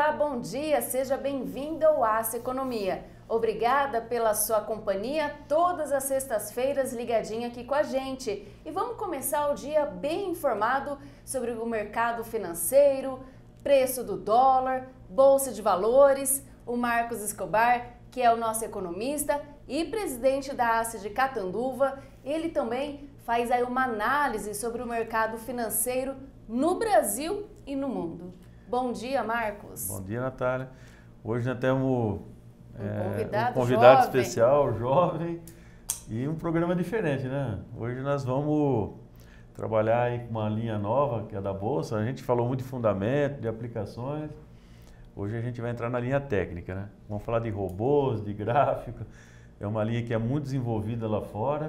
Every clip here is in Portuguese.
Olá, bom dia, seja bem-vindo ao Aço Economia. Obrigada pela sua companhia todas as sextas-feiras ligadinho aqui com a gente. E vamos começar o dia bem informado sobre o mercado financeiro, preço do dólar, bolsa de valores. O Marcos Escobar, que é o nosso economista e presidente da ACE de Catanduva, ele também faz aí uma análise sobre o mercado financeiro no Brasil e no mundo. Bom dia, Marcos. Bom dia, Natália. Hoje nós temos um convidado especial, jovem, e um programa diferente, né? Hoje nós vamos trabalhar aí com uma linha nova, que é da Bolsa. A gente falou muito de fundamento, de aplicações. Hoje a gente vai entrar na linha técnica, né? Vamos falar de robôs, de gráfico. É uma linha que é muito desenvolvida lá fora.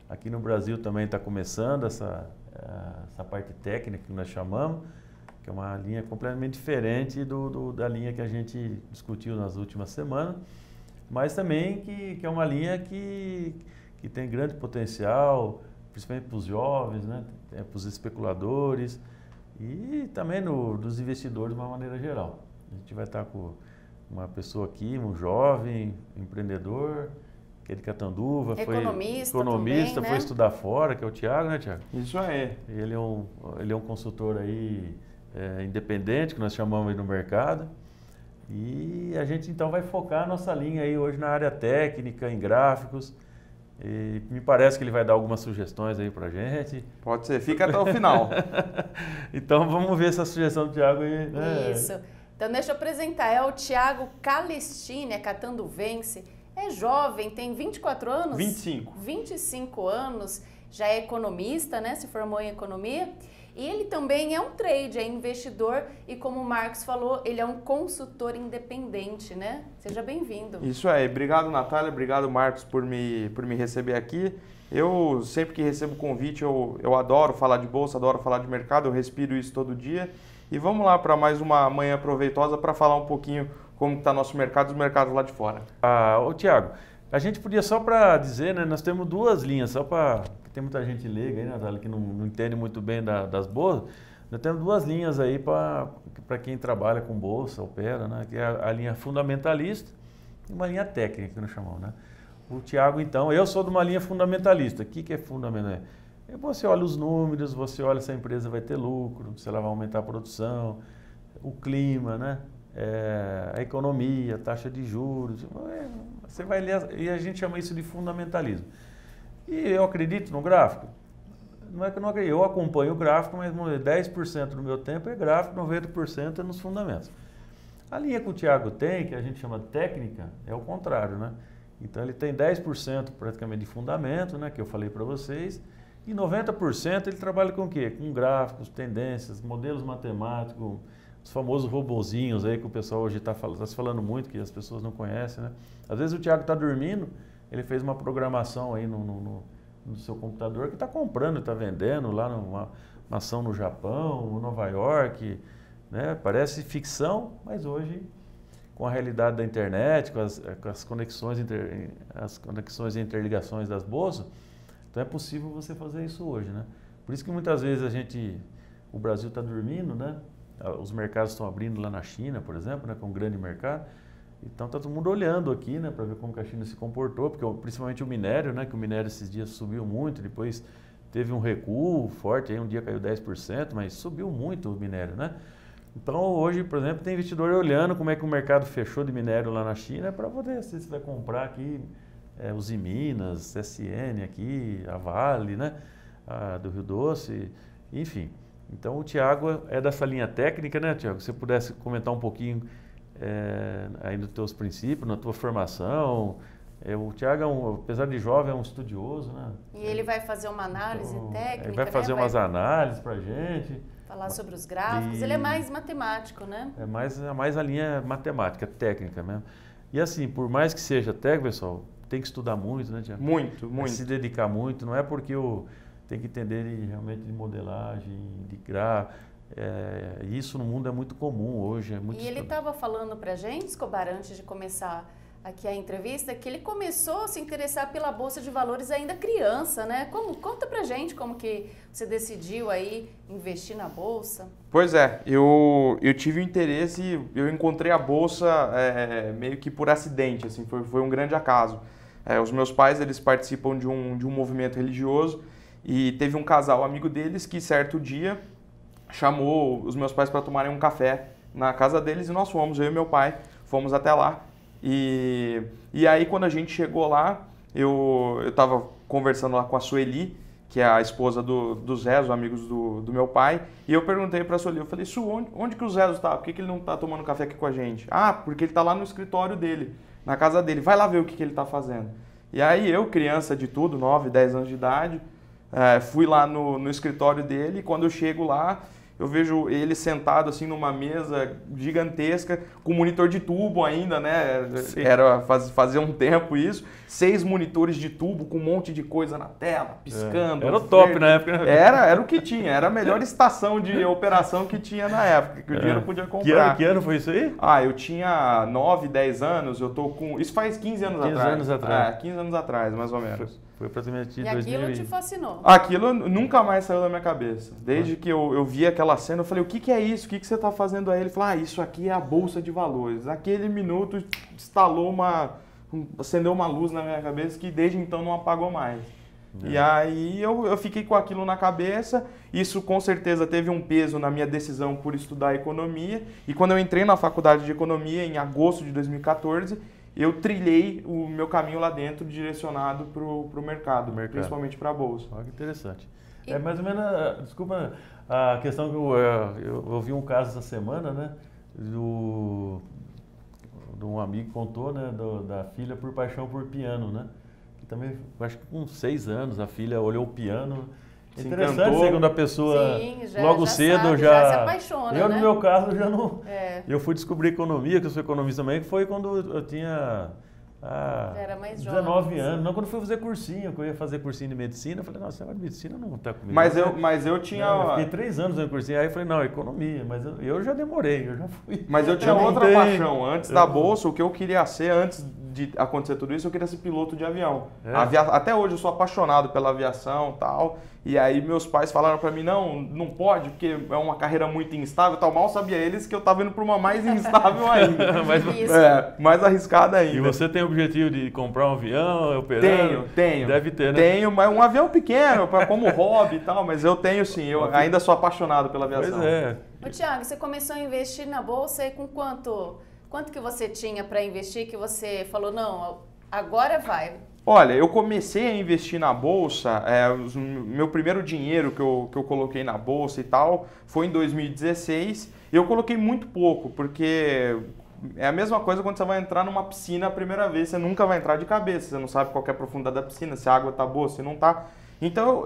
Aqui no Brasil também está começando essa parte técnica que nós chamamos, que é uma linha completamente diferente da linha que a gente discutiu nas últimas semanas, mas também que é uma linha que tem grande potencial, principalmente para os jovens, né? Para os especuladores e também dos investidores de uma maneira geral. A gente vai estar com uma pessoa aqui, um jovem empreendedor, que é de Catanduva, economista também, né? Foi estudar fora, que é o Thiago, né, Thiago? Isso aí. Ele é um consultor aí independente, que nós chamamos aí no mercado. E a gente então vai focar a nossa linha aí hoje na área técnica, em gráficos. E me parece que ele vai dar algumas sugestões aí pra gente. Pode ser, fica até o final. Então vamos ver essa sugestão do Thiago aí. Né? Isso. Então deixa eu apresentar, é o Thiago Calestini, é catanduvense, é jovem, tem 24 anos? 25. 25 anos, já é economista, né? Se formou em economia. E ele também é um trader, é investidor e como o Marcos falou, ele é um consultor independente, né? Seja bem-vindo. Isso aí. Obrigado, Natália. Obrigado, Marcos, por me receber aqui. Eu, sempre que recebo convite, eu adoro falar de bolsa, adoro falar de mercado, eu respiro isso todo dia. E vamos lá para mais uma manhã proveitosa para falar um pouquinho como está nosso mercado e os mercados lá de fora. Ô Thiago, a gente podia só para dizer, né? Nós temos duas linhas, só para... Tem muita gente leiga aí, Natália, que não entende muito bem das bolsas. Nós temos duas linhas aí para quem trabalha com bolsa, opera, né? Que é a linha fundamentalista e uma linha técnica, que nós chamamos, né? O Thiago, então, eu sou de uma linha fundamentalista. O que é fundamental? Você olha os números, você olha se a empresa vai ter lucro, se ela vai aumentar a produção, o clima, né? A economia, a taxa de juros. Você vai ler, e a gente chama isso de fundamentalismo. E eu acredito no gráfico? Não é que eu não acredito, eu acompanho o gráfico, mas 10% do meu tempo é gráfico, 90% é nos fundamentos. A linha que o Thiago tem, que a gente chama de técnica, é o contrário, né? Então ele tem 10% praticamente de fundamento, né, que eu falei para vocês, e 90% ele trabalha com o quê? Com gráficos, tendências, modelos matemáticos, os famosos robozinhos aí que o pessoal hoje está se falando muito, que as pessoas não conhecem, né? Às vezes o Thiago está dormindo, ele fez uma programação aí no seu computador que está comprando, está vendendo lá uma ação no Japão, no Nova York, né? Parece ficção, mas hoje, com a realidade da internet, com as conexões e interligações das bolsas, então é possível você fazer isso hoje, né? Por isso que muitas vezes o Brasil está dormindo, né? Os mercados estão abrindo lá na China, por exemplo, né? Que é um grande mercado. Então está todo mundo olhando aqui, né, para ver como que a China se comportou, porque principalmente o minério, né, que o minério esses dias subiu muito, depois teve um recuo forte, aí um dia caiu 10%, mas subiu muito o minério, né? Então hoje, por exemplo, tem investidor olhando como é que o mercado fechou de minério lá na China para poder, se você vai comprar aqui os Minas, CSN aqui, a Vale, né, do Rio Doce, enfim. Então o Thiago é dessa linha técnica, né, Thiago? Se você pudesse comentar um pouquinho aí nos teus princípios, na tua formação. O Thiago, apesar de jovem, é um estudioso, né? E ele vai fazer uma análise técnica, ele vai fazer umas análises pra gente. Falar sobre os gráficos, ele é mais matemático, né? É mais a linha matemática, técnica mesmo. E assim, por mais que seja técnico, pessoal, tem que estudar muito, né, Thiago? Muito, muito. Se dedicar muito, não é porque tem que entender realmente de modelagem, de gráfico. Isso no mundo é muito comum hoje. E ele estava falando para a gente, Escobar, antes de começar aqui a entrevista, que ele começou a se interessar pela Bolsa de Valores ainda criança, né? Conta pra gente como que você decidiu aí investir na Bolsa. Pois é, eu tive um interesse, eu encontrei a Bolsa meio que por acidente, assim, foi um grande acaso. Os meus pais, eles participam de um movimento religioso e teve um casal amigo deles que certo dia chamou os meus pais para tomarem um café na casa deles e nós fomos, eu e meu pai, fomos até lá. E aí quando a gente chegou lá, eu estava conversando lá com a Sueli, que é a esposa do Zé, os amigos do meu pai, e eu perguntei para a Sueli, eu falei, Su, onde que o Zé está? Por que ele não está tomando café aqui com a gente? Ah, porque ele está lá no escritório dele, na casa dele, vai lá ver o que ele está fazendo. E aí eu, criança de tudo, 9, 10 anos de idade, fui lá no escritório dele, e quando eu chego lá, eu vejo ele sentado assim numa mesa gigantesca, com monitor de tubo ainda, né? Sim. Fazia um tempo isso. 6 monitores de tubo com um monte de coisa na tela, piscando. Era o top na época. Era o que tinha, era a melhor estação de operação que tinha na época, que o dinheiro podia comprar. Que ano foi isso aí? Eu tinha 9, 10 anos, eu tô com... Isso faz 15 anos atrás. 15 anos atrás. 15 anos atrás, mais ou menos. Foi praticamente E 2000. aquilo te fascinou? Aquilo nunca mais saiu da minha cabeça. Desde que eu vi aquela cena, eu falei, o que é isso? O que você está fazendo aí? Ele falou, isso aqui é a Bolsa de Valores. Naquele minuto, acendeu uma luz na minha cabeça que desde então não apagou mais. E aí eu fiquei com aquilo na cabeça. Isso com certeza teve um peso na minha decisão por estudar economia. E quando eu entrei na faculdade de economia, em agosto de 2014, eu trilhei o meu caminho lá dentro, direcionado para o mercado, principalmente para a Bolsa. Olha que interessante. É mais ou menos, desculpa, a questão que eu ouvi um caso essa semana, né, de um amigo que contou, né, da filha por paixão por piano, né, que também, acho que com 6 anos, a filha olhou o piano. É interessante ser quando a pessoa logo cedo já se apaixona, eu, né? no meu caso, já não... Eu fui descobrir economia, que eu sou economista também, que foi quando eu tinha... era mais 19 jovem, anos. Não, quando eu fui fazer cursinho, que eu ia fazer cursinho de medicina, eu falei, nossa, agora de medicina não está comigo. Mas eu tinha... Eu fiquei 3 anos no cursinho, aí eu falei, não, economia, mas eu já demorei, eu já fui. Mas eu tinha outra paixão. Antes da Bolsa, o que eu queria ser, antes de acontecer tudo isso, eu queria ser piloto de avião. Até hoje eu sou apaixonado pela aviação e tal. E aí meus pais falaram pra mim, não pode, porque é uma carreira muito instável e tal. Mal sabia eles que eu tava indo pra uma mais instável ainda. Mais arriscada ainda. E você tem o objetivo de comprar um avião, operando? Tenho. Deve ter, né? Tenho, mas um avião pequeno, como hobby e tal, mas eu tenho sim. Eu ainda sou apaixonado pela aviação. Pois é. Ô, Thiago, você começou a investir na Bolsa e com quanto que você tinha para investir que você falou, não, agora vai? Olha, eu comecei a investir na Bolsa, meu primeiro dinheiro que eu coloquei na Bolsa e tal, foi em 2016. E eu coloquei muito pouco, porque é a mesma coisa quando você vai entrar numa piscina a primeira vez, você nunca vai entrar de cabeça, você não sabe qual que é a profundidade da piscina, se a água tá boa, se não tá. Então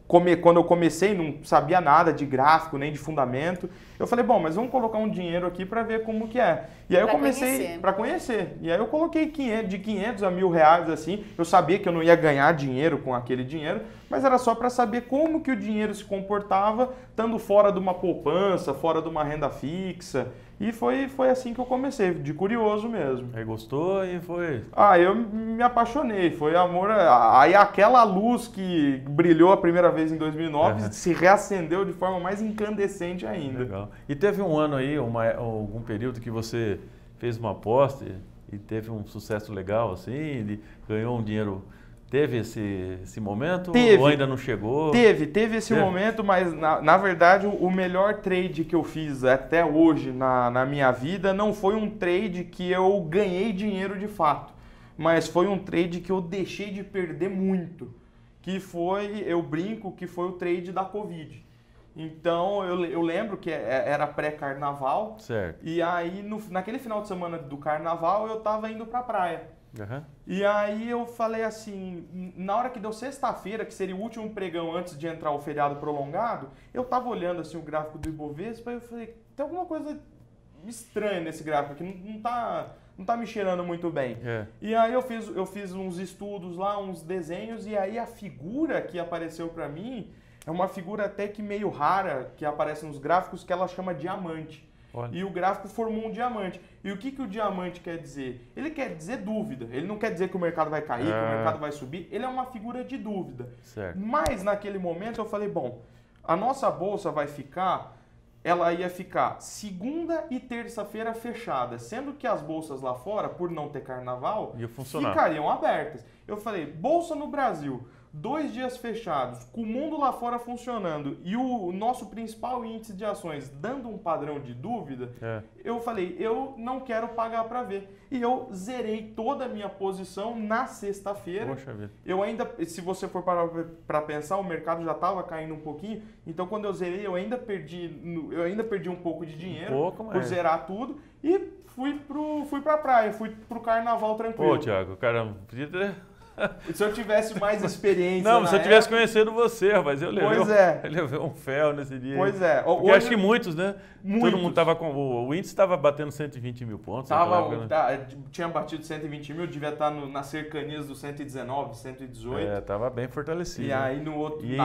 quando eu comecei, não sabia nada de gráfico, nem de fundamento. Eu falei, bom, mas vamos colocar um dinheiro aqui para ver como que é. E aí eu comecei para conhecer. E aí eu coloquei de 500 a R$1.000, assim. Eu sabia que eu não ia ganhar dinheiro com aquele dinheiro, mas era só para saber como que o dinheiro se comportava, estando fora de uma poupança, fora de uma renda fixa. E foi assim que eu comecei, de curioso mesmo. Aí gostou e foi... Eu me apaixonei, foi amor... Aí aquela luz que brilhou a primeira vez em 2009 se reacendeu de forma mais incandescente ainda. Legal. E teve um ano aí, algum período que você fez uma aposta e teve um sucesso legal, assim, ganhou um dinheiro... Teve esse momento ou ainda não chegou? Teve esse momento, mas na verdade o melhor trade que eu fiz até hoje na minha vida não foi um trade que eu ganhei dinheiro de fato, mas foi um trade que eu deixei de perder muito, que foi, eu brinco, que foi o trade da Covid. Então eu lembro que era pré-carnaval, certo. E aí naquele final de semana do carnaval eu tava indo pra praia. E aí eu falei assim, na hora que deu sexta-feira, que seria o último pregão antes de entrar o feriado prolongado, eu tava olhando assim o gráfico do Ibovespa e eu falei, tem alguma coisa estranha nesse gráfico aqui, não tá me cheirando muito bem. E aí eu fiz uns estudos lá, uns desenhos, e aí a figura que apareceu para mim é uma figura até que meio rara, que aparece nos gráficos, que ela chama diamante. Olha. E o gráfico formou um diamante. E o que o diamante quer dizer? Ele quer dizer dúvida. Ele não quer dizer que o mercado vai cair, que o mercado vai subir. Ele é uma figura de dúvida. Certo. Mas naquele momento eu falei, bom, a nossa bolsa vai ficar... Ela ia ficar segunda e terça-feira fechada, sendo que as bolsas lá fora, por não ter carnaval, ficariam abertas. Eu falei, bolsa no Brasil, 2 dias fechados, com o mundo lá fora funcionando e o nosso principal índice de ações dando um padrão de dúvida, eu falei, eu não quero pagar para ver. E eu zerei toda a minha posição na sexta-feira. Poxa vida. Eu ainda, se você for parar para pensar, o mercado já estava caindo um pouquinho, então quando eu zerei, eu ainda perdi um pouco de dinheiro por zerar tudo e fui pra praia, fui pro carnaval tranquilo. Pô, Thiago, caramba, podia ter... Se eu tivesse mais experiência. Não, se eu tivesse conhecido você, rapaz, eu levei, eu levei um fel nesse dia. Pois é. Porque hoje, acho que muitos, né? Muitos. Todo mundo tava com. O índice estava batendo 120 mil pontos. Tinha batido 120 mil, devia estar nas cercanias dos 119, 118. Estava bem fortalecido. E aí no outro. E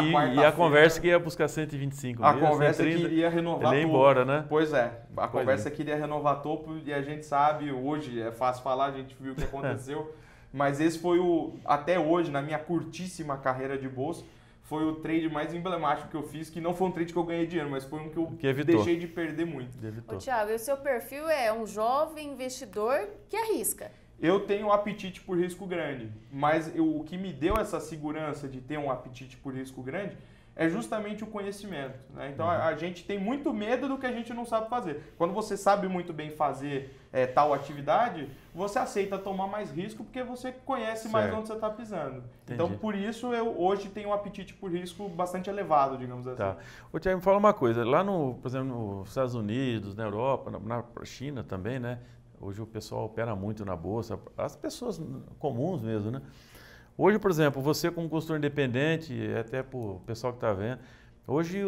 a conversa que ia buscar 125 mil. A conversa 130, que iria renovar ele ia embora, né? Pois é. A conversa que iria renovar topo e a gente sabe, hoje é fácil falar, a gente viu o que aconteceu. Mas esse foi até hoje, na minha curtíssima carreira de bolsa, foi o trade mais emblemático que eu fiz, que não foi um trade que eu ganhei dinheiro, mas foi um que eu deixei de perder muito. Ô, Thiago, e o seu perfil é um jovem investidor que arrisca? Eu tenho um apetite por risco grande, mas o que me deu essa segurança de ter um apetite por risco grande é justamente o conhecimento, né? Então a gente tem muito medo do que a gente não sabe fazer. Quando você sabe muito bem fazer tal atividade, você aceita tomar mais risco porque você conhece mais onde você está pisando. Entendi. Então por isso eu hoje tenho um apetite por risco bastante elevado, digamos assim. Tá. Ô, Thiago, me fala uma coisa, lá por exemplo, nos Estados Unidos, na Europa, na China também, né? Hoje o pessoal opera muito na bolsa, as pessoas comuns mesmo, né? Hoje, por exemplo, você como consultor independente, até para o pessoal que está vendo, hoje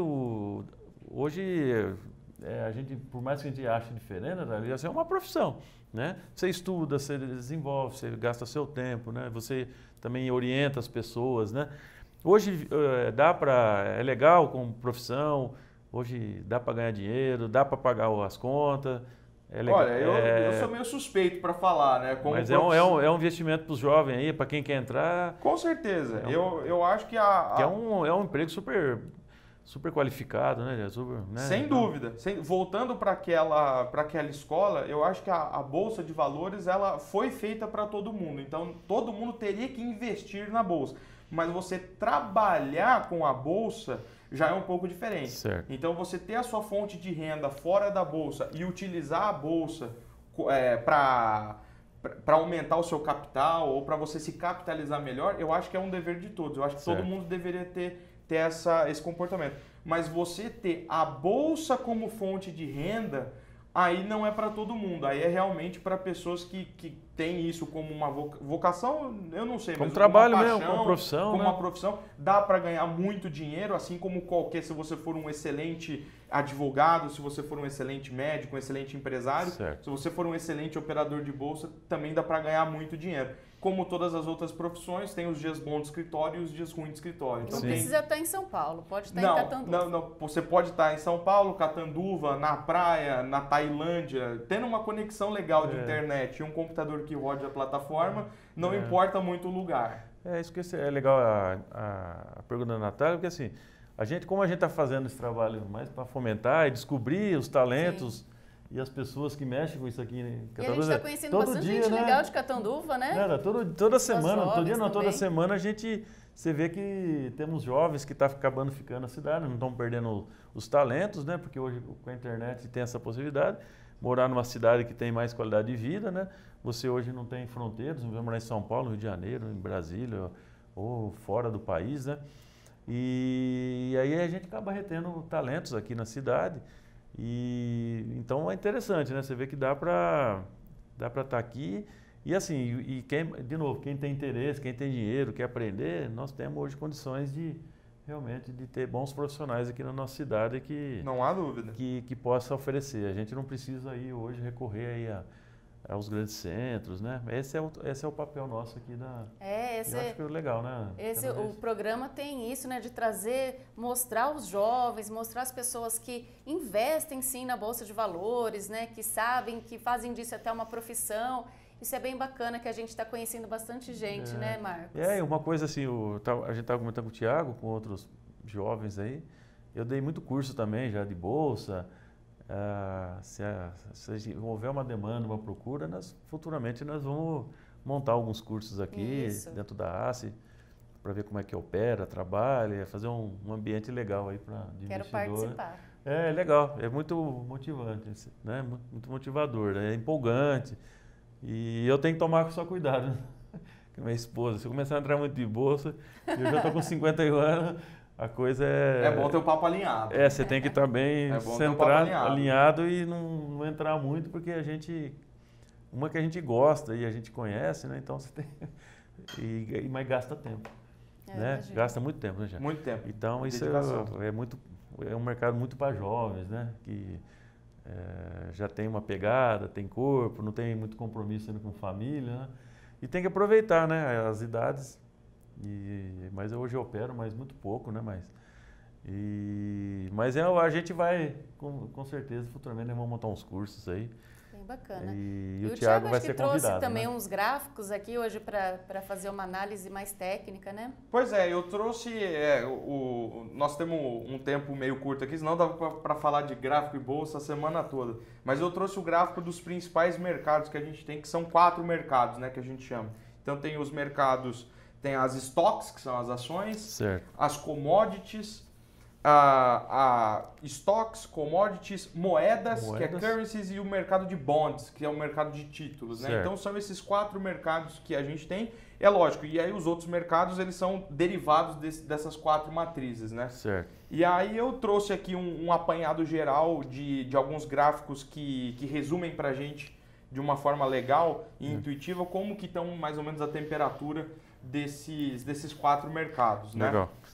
a gente, por mais que a gente ache diferente, é uma profissão, né? Você estuda, você desenvolve, você gasta seu tempo, né? Você também orienta as pessoas, né? Hoje é legal como profissão, hoje dá para ganhar dinheiro, dá para pagar as contas. Olha, eu sou meio suspeito para falar, né? Mas é um investimento para os jovens aí, para quem quer entrar. Com certeza. Eu acho que é um emprego super qualificado, né? Sem dúvida. Voltando para aquela escola, eu acho que a Bolsa de Valores ela foi feita para todo mundo. Então, todo mundo teria que investir na Bolsa. Mas você trabalhar com a Bolsa já é um pouco diferente. Certo. Então, você ter a sua fonte de renda fora da Bolsa e utilizar a Bolsa para aumentar o seu capital ou para você se capitalizar melhor, eu acho que é um dever de todos. Eu acho que todo mundo deveria ter esse comportamento. Mas você ter a Bolsa como fonte de renda, aí não é para todo mundo. Aí é realmente para pessoas que têm isso como uma vocação, eu não sei, como mas trabalho como uma paixão, mesmo, como profissão. Como uma profissão, dá para ganhar muito dinheiro, assim como qualquer, se você for um excelente advogado, se você for um excelente médico, um excelente empresário, certo. Se você for um excelente operador de bolsa, também dá para ganhar muito dinheiro. Como todas as outras profissões, tem os dias bons de escritório e os dias ruins de escritório. Então, não precisa estar em São Paulo, pode estar em Catanduva. Não, você pode estar em São Paulo, Catanduva, na praia, na Tailândia, tendo uma conexão legal de internet e um computador que rode a plataforma, não importa muito o lugar. Isso que é legal a pergunta da Natália, porque assim, como a gente está fazendo esse trabalho mais para fomentar e descobrir os talentos. Sim. E as pessoas que mexem com isso aqui, né? E a gente está conhecendo bastante gente legal de Catanduva, né? Toda semana, toda semana você vê que temos jovens que estão acabando ficando na cidade, não estão perdendo os talentos, né? Porque hoje com a internet tem essa possibilidade. Morar numa cidade que tem mais qualidade de vida, né? Você hoje não tem fronteiras, não vai morar em São Paulo, no Rio de Janeiro, em Brasília ou fora do país, né? E aí a gente acaba retendo talentos aqui na cidade. E então é interessante, né? Você vê que dá para estar aqui e assim, quem tem interesse, quem tem dinheiro, quer aprender, nós temos hoje condições de realmente de ter bons profissionais aqui na nossa cidade que não há dúvida que possa oferecer. A gente não precisa aí hoje recorrer aí aos grandes centros, né? Esse é o papel nosso aqui da... eu acho que é legal, né? O programa tem isso, né? De trazer, mostrar os jovens, mostrar as pessoas que investem sim na Bolsa de Valores, né? Que sabem, que fazem disso até uma profissão. Isso é bem bacana, que a gente está conhecendo bastante gente, né, Marcos? Uma coisa assim, a gente estava comentando com o Thiago, com outros jovens aí, eu dei muito curso também já de Bolsa. Se houver uma demanda, uma procura, futuramente nós vamos montar alguns cursos aqui dentro da ACE para ver como é que opera, trabalha, fazer um ambiente legal aí para Quero investidor. participar. É legal, é muito motivante, né? Muito motivador, é empolgante e eu tenho que tomar só cuidado, né? Com minha esposa, se eu começar a entrar muito de bolsa, eu já estou com 51 anos. A coisa é... É bom ter o papo alinhado. Você tem que estar bem centrado, alinhado e não entrar muito, porque uma que a gente gosta e a gente conhece, né? Então você tem... mas gasta tempo, né? Imagino. Gasta muito tempo, né, já? Muito tempo. Então isso é um mercado muito para jovens, né? Que já tem uma pegada, tem corpo, não tem muito compromisso ainda com família, né? E tem que aproveitar, né? As idades... Mas hoje eu opero, mas muito pouco, né? Mas a gente vai, com certeza, futuramente nós vamos montar uns cursos aí. Bem bacana. E o Thiago vai ser convidado. Trouxe também uns gráficos aqui hoje para fazer uma análise mais técnica, né? Pois é, eu trouxe... nós temos um tempo meio curto aqui, senão dava para falar de gráfico e bolsa a semana toda. Mas eu trouxe o gráfico dos principais mercados que a gente tem, que são 4 mercados, né? Que a gente chama. Então tem os mercados... Tem as stocks, que são as ações, certo. As commodities, stocks, commodities, moedas, que é currencies, e o mercado de bonds, que é o mercado de títulos, né? Então são esses 4 mercados que a gente tem. É lógico, e aí os outros mercados, eles são derivados dessas 4 matrizes, né? Certo. E aí eu trouxe aqui um apanhado geral de alguns gráficos que resumem pra gente de uma forma legal e intuitiva como que estão mais ou menos a temperatura desses 4 mercados, né? Legal.